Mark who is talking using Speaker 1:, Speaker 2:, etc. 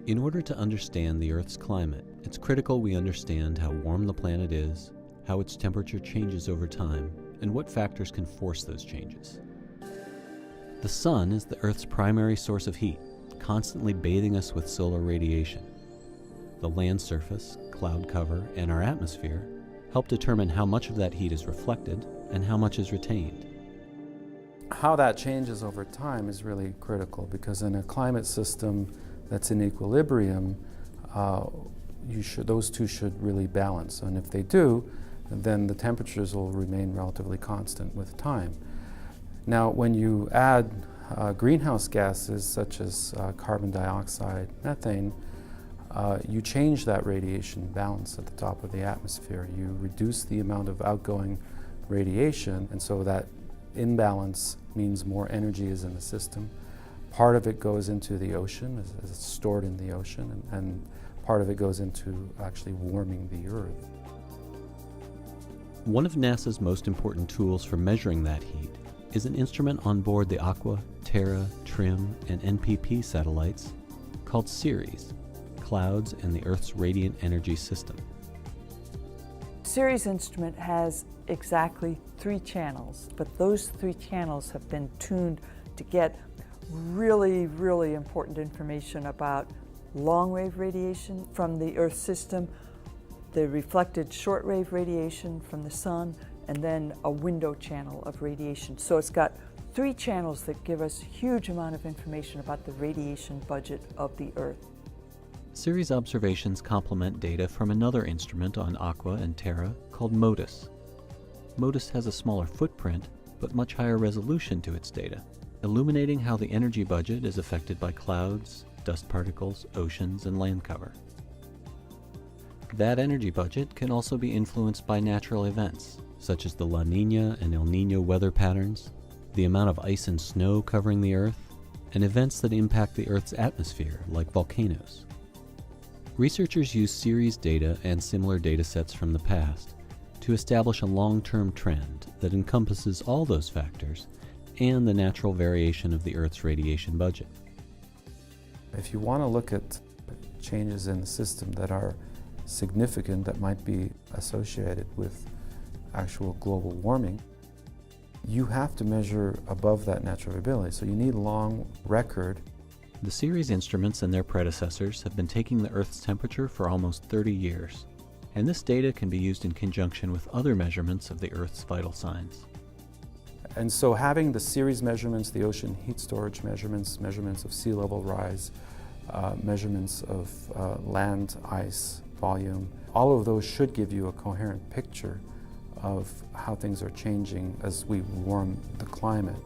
Speaker 1: In order to understand the Earth's climate, it's critical we understand how warm the planet is, how its temperature changes over time, and what factors can force those changes. The sun is the Earth's primary source of heat, constantly bathing us with solar radiation. The land surface, cloud cover, and our atmosphere help determine how much of that heat is reflected and how much is retained.
Speaker 2: How that changes over time is really critical, because in a climate system that's in equilibrium, those two should really balance. And if they do, then the temperatures will remain relatively constant with time. Now, when you add greenhouse gases such as carbon dioxide, methane, you change that radiation balance at the top of the atmosphere. You reduce the amount of outgoing radiation, and so that imbalance means more energy is in the system. Part of it goes into the ocean, as it's stored in the ocean, and part of it goes into actually warming the Earth.
Speaker 1: One of NASA's most important tools for measuring that heat is an instrument on board the Aqua, Terra, TRIM, and NPP satellites called CERES, Clouds and the Earth's Radiant Energy System.
Speaker 3: CERES instrument has exactly 3 channels, but those 3 channels have been tuned to get really, really important information about long-wave radiation from the Earth system, the reflected short-wave radiation from the sun, and then a window channel of radiation. So it's got 3 channels that give us a huge amount of information about the radiation budget of the Earth.
Speaker 1: CERES observations complement data from another instrument on Aqua and Terra called MODIS. MODIS has a smaller footprint, but much higher resolution to its data, illuminating how the energy budget is affected by clouds, dust particles, oceans, and land cover. That energy budget can also be influenced by natural events, such as the La Niña and El Niño weather patterns, the amount of ice and snow covering the Earth, and events that impact the Earth's atmosphere, like volcanoes. Researchers use CERES data and similar data sets from the past to establish a long-term trend that encompasses all those factors and the natural variation of the Earth's radiation budget.
Speaker 2: If you want to look at changes in the system that are significant, that might be associated with actual global warming, you have to measure above that natural variability. So you need a long record.
Speaker 1: The CERES instruments and their predecessors have been taking the Earth's temperature for almost 30 years, and this data can be used in conjunction with other measurements of the Earth's vital signs.
Speaker 2: And so having the CERES measurements, the ocean heat storage measurements, measurements of sea level rise, measurements of land ice volume, all of those should give you a coherent picture of how things are changing as we warm the climate.